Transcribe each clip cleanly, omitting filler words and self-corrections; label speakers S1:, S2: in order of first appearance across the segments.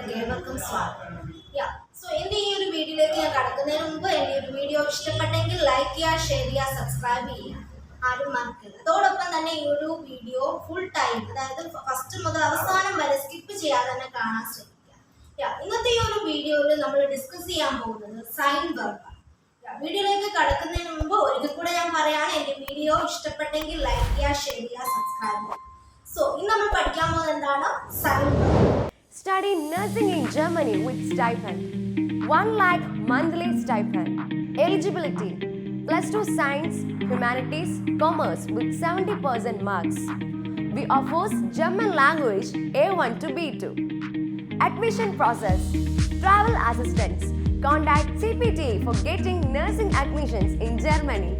S1: ചാനലിലേക്ക് ഏവർക്കും സ്വാഗതം. സോ എൻ്റെ ഈ ഒരു വീഡിയോയിലേക്ക് ഞാൻ കടക്കുന്നതിന് മുമ്പ് എൻ്റെ ഒരു വീഡിയോ ഇഷ്ടപ്പെട്ടെങ്കിൽ ലൈക്ക് ചെയ്യുക, ഷെയർ ചെയ്യുക, സബ്സ്ക്രൈബ് ചെയ്യുക, ആരും മറക്കരുത്. അതോടൊപ്പം തന്നെ ഈ ഒരു വീഡിയോ ഫുൾ ടൈം, അതായത് ഫസ്റ്റ് മുതൽ അവസാനം വരെ സ്കിപ്പ് ചെയ്യാതെ തന്നെ കാണാൻ ശ്രമിക്കുക. ഇന്നത്തെ ഈ ഒരു വീഡിയോയിൽ നമ്മൾ ഡിസ്കസ് ചെയ്യാൻ പോകുന്നത് സൈൻ വെർബ്. വീഡിയോയിലേക്ക് കടക്കുന്നതിന് മുമ്പ് ഒരിക്കൽ കൂടെ ഞാൻ പറയാണ്, എൻ്റെ വീഡിയോ ഇഷ്ടപ്പെട്ടെങ്കിൽ ലൈക്ക് ചെയ്യുക, ഷെയർ ചെയ്യുക, സബ്സ്ക്രൈബ് ചെയ്യുക. സോ ഇന്ന് നമ്മൾ പഠിക്കാൻ പോകുന്നത് എന്താണ്? സൈൻ verb.
S2: Study nursing in Germany with stipend. 1 lakh monthly stipend. Eligibility: +2 Science, Humanities, Commerce with 70% marks. We offers German language A1 to B2. Admission process: travel assistance. Contact CPTE for getting nursing admissions in Germany.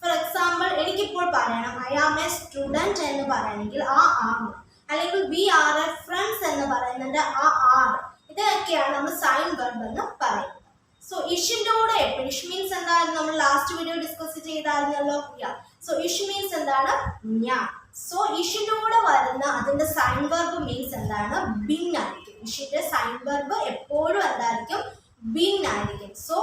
S1: Four example, എനിക്കിപ്പോൾ പറയണം I am a student എന്ന് പറയണമെങ്കിൽ ആ ആം, അല്ലെങ്കിൽ V R A friends എന്ന് പറയുന്നതിന്റെ ആ R, ഇതൊക്കെയാണ് നമ്മൾ സൈൻ വെർബ് എന്ന് പറയുന്നത്. സോ ഇഷിന്റെ കൂടെ എപ്പോഴും ഇഷ് മീൻസ് എന്തായിരുന്നു? നമ്മൾ ലാസ്റ്റ് വീഡിയോ ഡിസ്കസ് ചെയ്തായിരുന്നല്ലോ. സോ ഇഷ് മീൻസ് എന്താണ്? ഞാൻ. സോ ഇഷിന്റെ കൂടെ വരുന്ന അതിന്റെ സൈൻ വെർബ് മീൻസ് എന്താണ്? ബിൻ ആയിരിക്കും. ഇഷിന്റെ സൈൻ വെർബ് എപ്പോഴും എന്തായിരിക്കും? ബിൻ ആയിരിക്കും. സോ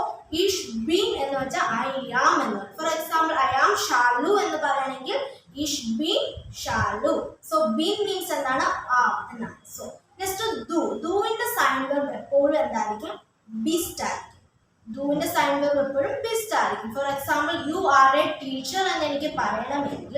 S1: ഇഷ് ബിൻ എന്ന് വെച്ചാൽ ഐ ആം എന്ന്. For example, I am Shalu എന്ന് പറയണമെങ്കിൽ ഇഷ് ബിൻ ഷാലു. സോ ബിൻ മീൻസ് എന്താണ്? ആ എന്നാണ്. സോ നെക്സ്റ്റ് ദു. ദുവിന്റെ സൈൻ വെർബ് എപ്പോഴും എന്തായിരിക്കും? ബിസ്റ്റ് ആയിരിക്കും. ദുവിന്റെ സൈൻ വെർബ് എപ്പോഴും ബിസ്റ്റ് ആയിരിക്കും. For example, you are A teacher എന്ന് എനിക്ക് പറയണമെങ്കിൽ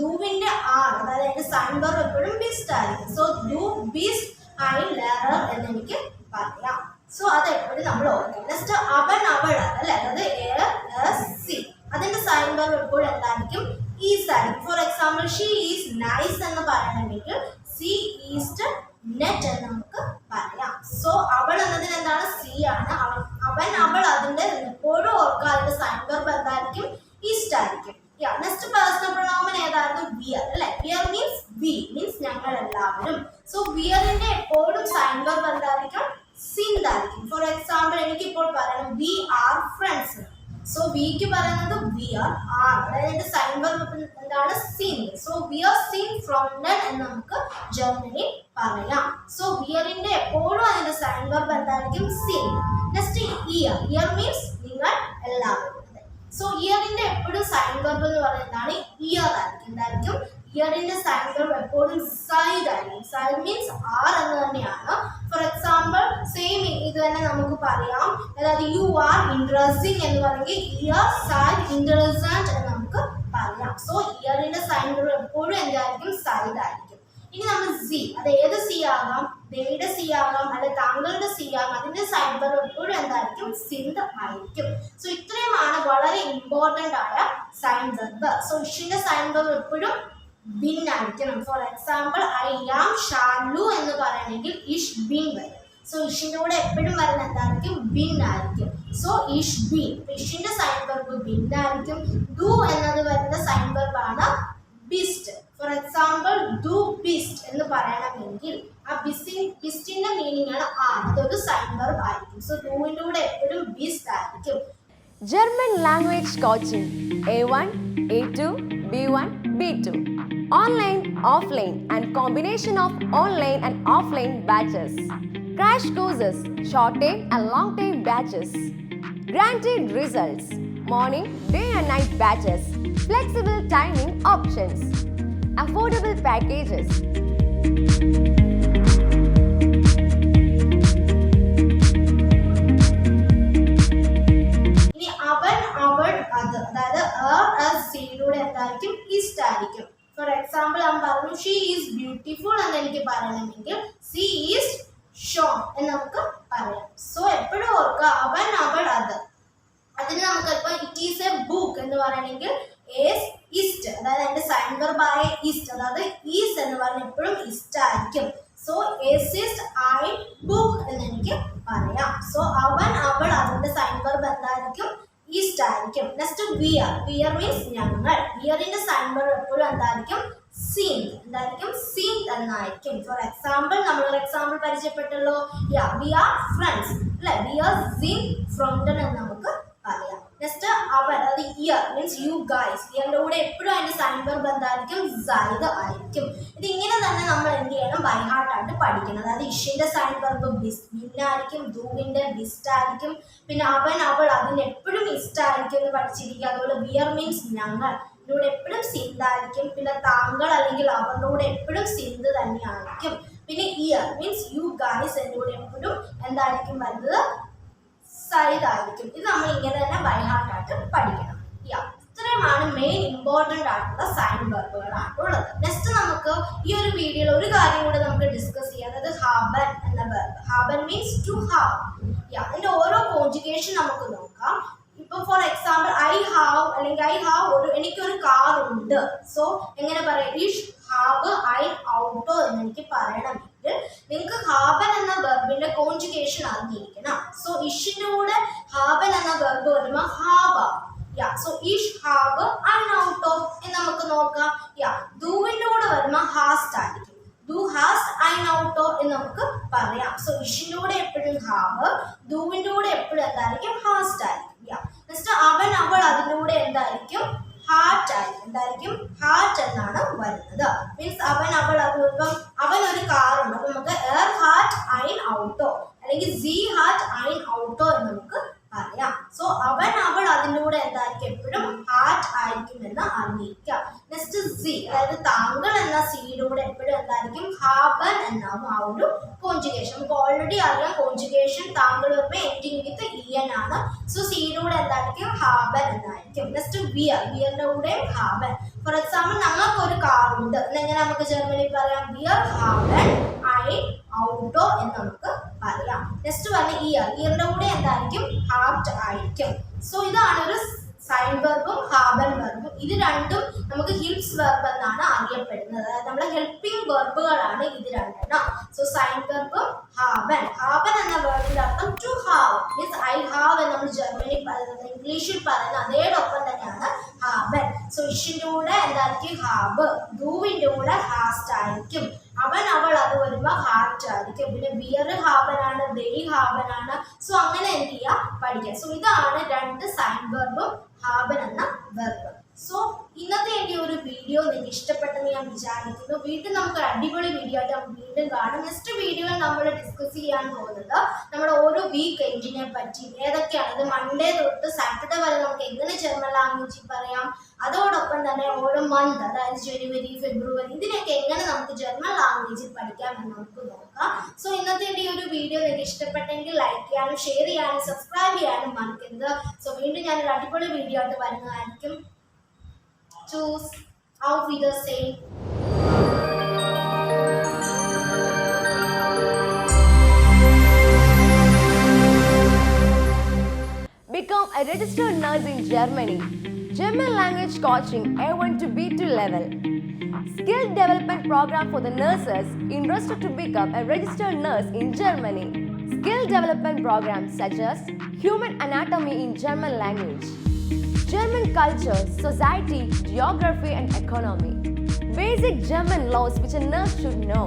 S1: ദുവിന്റെ ആർ, അതായത് എന്റെ സൈൻ വെർബ് എപ്പോഴും ബിസ്റ്റ് ആയിരിക്കും. സോ ദു ബിസ്റ്റ് ഐ ലെറർ എന്ന് എനിക്ക് പറയാം. സോ അത് എപ്പോഴും നമ്മൾ ഓർക്കണം. നെക്സ്റ്റ് അവൻ അവൾ, അല്ലെ, അതായത് സി, അതിന്റെ സൈൻ വെർബ് എപ്പോഴും എന്തായിരിക്കും? ഈസ് ആയിരിക്കും. For example, she is nice എന്ന് പറയണമെങ്കിൽ സി ഈസ്റ്റ് നെറ്റ് എന്ന് നമുക്ക് പറയാം. സോ അവൾ എന്നതിന് എന്താണ്? സി ആണ്. അവൻ അവൾ, അതിന്റെ എപ്പോഴും ഓർക്കുക, അതിന്റെ സൈൻ വെർബ് എന്തായിരിക്കും? ഈസ്റ്റ് ആയിരിക്കും. നെക്സ്റ്റ് പേഴ്സണൽ പ്രൊനൗമൻ ഏതായിരുന്നു? വിയർ, അല്ലെ. വിയർ മീൻസ് വി, മീൻസ് ഞങ്ങൾ എല്ലാവരും. സോ വിയറിന്റെ എപ്പോഴും സൈൻ വെർബ് എന്തായിരിക്കും? സിൻഡ് ആയിരിക്കും. ഫോർ എക്സാമ്പിൾ, എനിക്കിപ്പോൾ പറയണം വി ആർ ഫ്രണ്ട്സ്. സോ വിക്ക് പറയുന്നത് വി ആർ ആർ, അതായത് സൈൻ വെർബ് എന്താണ്? സിൻ. സോ വി ആർ സിൻ ഫ്രോം നെറ്റ് എന്ന് നമുക്ക് ജർമ്മനിയിൽ പറയാം. സോ വിയറിന്റെ എപ്പോഴും അതിന്റെ സൈൻ വെർബ് എന്തായിരിക്കും? സിൻ. നെക്സ്റ്റ് ഇയർ. ഇയർ മീൻസ് നിങ്ങൾ എല്ലാവരും. സോ ഇയറിന്റെ എപ്പോഴും സൈൻ വെർബ് എന്ന് പറയുന്നതാണ് ഇയർ ആയിരിക്കും. എന്തായിരിക്കും? ഇയറിന്റെ സൈൻ വെർബ് എപ്പോഴും സൈഡ് ആയിരിക്കും. സൈഡ് മീൻസ് ആർ എന്ന് തന്നെയാണ്. ഫോർ എക്സാമ്പിൾ, സെയിം ഇത് തന്നെ നമുക്ക് പറയാം. അതായത് യു ആർ ഇൻട്രസ്റ്റിംഗ് എന്ന് പറയുമെങ്കിൽ ഇയർ സൈഡ് ഇൻട്രസന്റ് എന്ന് നമുക്ക് പറയാം. സോ ഇയറിന്റെ സൈൻ വെർബ് എപ്പോഴും എന്തായിരിക്കും? സൈഡ് ആയിരിക്കും. ഇനി നമ്മൾ സി, അത് ഏത് സി ആകാം? ദേയുടെ സി ആകാം, അല്ലെ താങ്കളുടെ സി ആകാം. അതിന്റെ സൈൻ വെർബ് എപ്പോഴും എന്തായിരിക്കും? സിൻഡ് ആയിരിക്കും. സോ ഇത്രയുമാണ് വളരെ ഇമ്പോർട്ടന്റ് ആയ സൈൻ വെർബ്. സോ ഇഷിന്റെ സൈൻ വെർബ് എപ്പോഴും ബിൻ ആയിരിക്കണം. For example, I am Shalu എന്ന് പറയണമെങ്കിൽ ഇഷ് ബിൻ വരും. സോ ഇഷിന്റെ കൂടെ എപ്പോഴും വരുന്ന എന്തായിരിക്കും? ബിൻ ആയിരിക്കും. സോ ഇഷ് ബിൻ. ഇഷിന്റെ സൈൻ വെർബ് ബിൻ ആയിരിക്കും. ദു എന്നത് വരുന്ന സൈൻ വെർബ് ആണ് ബിസ്റ്റ്. ഫോർ എക്സാമ്പിൾ, ദു ബിസ്റ്റ് എന്ന് പറയണമെങ്കിൽ ആ ബിസ്റ്റിന്റെ മീനിങ് ആണ് ആർ, അതൊരു സൈൻ വെർബ് ആയിരിക്കും. സോ ദുവിന്റെ കൂടെ എപ്പോഴും ബിസ്റ്റ് ആയിരിക്കും.
S2: German language coaching A1, A2, B1, B2. Online, offline and combination of online and offline batches. Crash courses, short-term and long-term batches. Guaranteed results. Morning, day and night batches. Flexible timing options. Affordable packages.
S1: ഇനി അവൻ അവൾ അത്, അതായത് സിയിലൂടെ എന്തായിരിക്കും? ഈസ്റ്റ് ആയിരിക്കും. For example, ഞാൻ പറഞ്ഞു ഷീ ഈസ് ബ്യൂട്ടിഫുൾ എന്ന് എനിക്ക് പറയണമെങ്കിൽ സി ഈസ് ഷോൺ എന്ന് നമുക്ക് പറയാം. സോ എപ്പോഴും ഓർക്കുക, അവൻ അവൾ അത്, അതിന് നമുക്ക് ഇപ്പൊ ഇറ്റ് ഈസ് എ ബുക്ക് എന്ന് പറയണമെങ്കിൽ ഏസ് ഈസ്റ്റ്, അതായത് അതിന്റെ സൈൻ വെർബ് ആയ ഈസ്റ്റ്, അതായത് ഈസ് എന്ന് പറഞ്ഞ എപ്പോഴും ഈസ്റ്റ് ആയിരിക്കും. സോ എസിസ്റ്റ് ഐ ബുക്ക് എന്ന് എനിക്ക് പറയാം. സോ അവൻ അവൾ അതിന്റെ സൈൻ വെർബ് എന്തായിരിക്കും? ഈസ്റ്റ് ആയിരിക്കും. നെക്സ്റ്റ് വിയർ. വിയർ മീൻസ് ഞങ്ങൾ. വിയറിന്റെ സൈൻ വേർബ് എപ്പോഴും എന്തായിരിക്കും? സീൻ. എന്തായിരിക്കും? സീൻ എന്നായിരിക്കും. ഫോർ എക്സാമ്പിൾ നമ്മൾ ഒരു എക്സാമ്പിൾ പരിചയപ്പെട്ടല്ലോ. വി ആർ ഫ്രണ്ട്സ് അല്ലെ. വി ആർ സീൻ ഫ്രണ്ട് എന്ന് നമുക്ക് പറയാം. നെക്സ്റ്റ് അവർ, അതായത് ഇയർ മീൻസ് യു ഗൈസ്. ഇയറിന്റെ കൂടെ എപ്പോഴും അതിന്റെ സൈൻ വേർബ് എന്തായിരിക്കും? സൈദ് ആയിരിക്കും. ഇത് ഇങ്ങനെ തന്നെ നമ്മൾ എന്ത് ചെയ്യണം? ബൈ ഹാർട്ട് ആയിട്ട് പഠിക്കണം. അതായത് ഇഷിന്റെ സൈൻ വേർബ് ബിന്നായിരിക്കും, ദൂവിന്റെ ബിസ്റ്റ് ആയിരിക്കും. പിന്നെ അവൻ അവൾ അതിന് എപ്പോഴും ഇസ്റ്റ് ആയിരിക്കും എന്ന് പഠിച്ചിരിക്കുക. അതുപോലെ വിയർ മീൻസ് ഞങ്ങൾ, ഇതിലൂടെ എപ്പോഴും സിന്ധായിരിക്കും. പിന്നെ താങ്കൾ അല്ലെങ്കിൽ അവരുടെ കൂടെ എപ്പോഴും സിന്ധ് തന്നെയായിരിക്കും. പിന്നെ ഇയർ മീൻസ് യു ഗൈസ്, എൻ്റെ കൂടെ എപ്പോഴും എന്തായിരിക്കും വരുന്നത്? സൈഡ് ആയിരിക്കും. ഇത് നമ്മൾ ഇങ്ങനെ തന്നെ ബൈ ഹാർട്ട് ആയിട്ട് പഠിക്കണം. ഇത്രയുമാണ് മെയിൻ ഇമ്പോർട്ടൻ്റ് ആയിട്ടുള്ള സൈൻ വെർബുകളായിട്ടുള്ളത്. നെക്സ്റ്റ് നമുക്ക് ഈ ഒരു വീഡിയോയിൽ ഒരു കാര്യം കൂടെ നമുക്ക് ഡിസ്കസ് ചെയ്യാം. അതായത് ഹാബൻ എന്ന വെർബ്. ഹാബൻ മീൻസ് ടു ഹാവ്. അതിന്റെ ഓരോ കോൺജുഗേഷൻ നമുക്ക് നോക്കാം. ഇപ്പൊ ഫോർ എക്സാമ്പിൾ ഐ ഹാവ് അല്ലെങ്കിൽ ഐ ഹാവ് എനിക്കൊരു കാർ ഉണ്ട്. സോ എങ്ങനെ പറയാം? ഇഷ് ഹാബ് ഐ ഔട്ടോ എന്ന് എനിക്ക് പറയണമെങ്കിൽ നിങ്ങൾക്ക് ഹാബൻ എന്ന വെർബിന്റെ കോൺജുഗേഷൻ അറിഞ്ഞിരിക്കണം. സോ ഇഷിന്റെ കൂടെ ഹാബൻ എന്ന വെർബ് വരുമ്പോൾ ഹാബ. സോ ഇഷ് ഹാബ് ഐ ഔട്ടോ എന്ന് നമുക്ക് നോക്കാം. ദൂവിന്റെ കൂടെ വരുമ്പോൾ ഹാസ്റ്റ് ആയിരിക്കും. ദു ഹാസ്റ്റ് ഐ ഔട്ടോ എന്ന് നമുക്ക് പറയാം. സോ ഇഷിന്റെ കൂടെ എപ്പോഴും ഹാബ്, ദൂവിന്റെ കൂടെ എപ്പോഴും എന്തായിരിക്കും? ഹാസ്റ്റ് ആയിരിക്കും. നെക്സ്റ്റ് അവൻ അവൾ അതിൻ്റെ കൂടെ എന്തായിരിക്കും? ഹാർട്ട് ആയിരിക്കും. എന്തായിരിക്കും? ഹാർട്ട് എന്നാണ് വരുന്നത്. മീൻസ് അവൻ അവൾ അത് ഇപ്പം അവൻ ഒരു കാറുണ്ട്, അപ്പൊ നമുക്ക് എയർ ഹാർട്ട് ഐൻ ഔട്ടോ അല്ലെങ്കിൽ സി ഹാർട്ട് ഐൻ ഔട്ടോ എന്ന് നമുക്ക് പറയാം. സോ അവൻ അവൾ അതിൻ്റെ കൂടെ എന്തായിരിക്കും? എപ്പോഴും ഹാർട്ട് ആയിരിക്കും എന്ന് അറിഞ്ഞിരിക്കുക. നെക്സ്റ്റ് സി, അതായത് താങ്കൾ എന്ന സിയുടെ കൂടെ എപ്പോഴും എന്തായിരിക്കും? ഹാബൻ എന്നാവും ആ ഒരു കോൺജുഗേഷൻ. നമുക്ക് ഓൾറെഡി അറിയാം കോൺജുഗേഷൻ താങ്കൾ വരുമ്പോൾ എൻഡിങ് വിത്ത് ഇയൻ ആണ്. സോ സിയുടെ കൂടെ എന്തായിരിക്കും? ഹാബൻ എന്നായിരിക്കും. Next wear. വിയറിന്റെ കൂടെയും ഹാബൻ. ഫോർ എക്സാമ്പിൾ നമുക്ക് ഒരു കാർ ഉണ്ട് എന്നെങ്ങനെ നമുക്ക് ജർമ്മനിയിൽ പറയാം? വിയർ ഹാബൻ ഐ ഔട്ടോ എന്ന് നമുക്ക് പറയാം. നെക്സ്റ്റ് പറഞ്ഞ ഇയർ. ഇയറിന്റെ കൂടെ എന്തായിരിക്കും? ഹാർട്ട് ആയിരിക്കും. സോ ഇതാണ് ഒരു സൈൻ വെർബും ഹാബൻ വെർബും. ഇത് രണ്ടും നമുക്ക് ഹിൽപ്സ് വെർബ് എന്നാണ് അറിയപ്പെടുന്നത്. അതായത് നമ്മുടെ ഹെൽപ്പിംഗ് വെർബുകളാണ് ഇത് രണ്ടെണ്ണം. So sine വെർബും ഹാബൻ. ഹാബൻ എന്ന വെർബിന്റെ അർത്ഥം to have means I have എന്ന് നമ്മൾ ജർമ്മനി ഇംഗ്ലീഷിൽ പറയുന്ന അതേടൊപ്പം തന്നെയാണ് ഹാബൻ. സോ ഇഷിന്റെ കൂടെ എന്തായിരിക്കും? ഹാബ്. ദൂവിന്റെ കൂടെ ഹാസ്റ്റ് ആയിരിക്കും. അവൻ അവൾ അത് വരുമ്പോൾ ഹാർട്ട് ആയിരിക്കും. പിന്നെ ബിയർ ഹാബനാണ്, ദേ ഹാബനാണ്. സോ അങ്ങനെ എന്ത് ചെയ്യുക? പഠിക്കുക. സോ ഇതാണ് രണ്ട് സൈൻ വെർബും ഹാബൻ എന്ന വെർബ്. സോ ഇന്നത്തെ എൻ്റെ ഒരു വീഡിയോ നിങ്ങൾക്ക് ഇഷ്ടപ്പെട്ടെന്ന് ഞാൻ വിചാരിക്കുന്നു. വീണ്ടും നമുക്ക് അടിപൊളി വീഡിയോ ആയിട്ട് നമുക്ക് വീണ്ടും കാണും. നെക്സ്റ്റ് വീഡിയോയിൽ നമ്മൾ ഡിസ്കസ് ചെയ്യാൻ പോകുന്നത് നമ്മുടെ ഓരോ വീക്ക് എൻഡിനെ പറ്റി. ഏതൊക്കെയാണ് അത് മൺഡേ തൊട്ട് സാറ്റർഡേ വരെ നമുക്ക് എങ്ങനെ ജർമ്മൻ ലാംഗ്വേജിൽ പറയാം, അതോടൊപ്പം തന്നെ ഓരോ മന്ത് അതായത് ജനുവരി, ഫെബ്രുവരി ഇതിനൊക്കെ എങ്ങനെ നമുക്ക് ജർമ്മൻ ലാംഗ്വേജിൽ പഠിക്കാം എന്ന് നമുക്ക് നോക്കാം. സോ ഇന്നത്തെ എൻ്റെ ഈ ഒരു വീഡിയോ നിങ്ങൾക്ക് ഇഷ്ടപ്പെട്ടെങ്കിൽ ലൈക്ക് ചെയ്യാനും ഷെയർ ചെയ്യാനും സബ്സ്ക്രൈബ് ചെയ്യാനും മറക്കരുത്. സോ വീണ്ടും ഞാനൊരു അടിപൊളി വീഡിയോ ആയിട്ട് വരുന്നതായിരിക്കും. Tschüss, auf Wiedersehen.
S2: Become a registered nurse in Germany. German language coaching A1 to B2 level. Skill development program for the nurses interested to become a registered nurse in Germany. Skill development programs such as human anatomy in German language, German culture, society, geography and economy. Basic German laws which a nurse should know.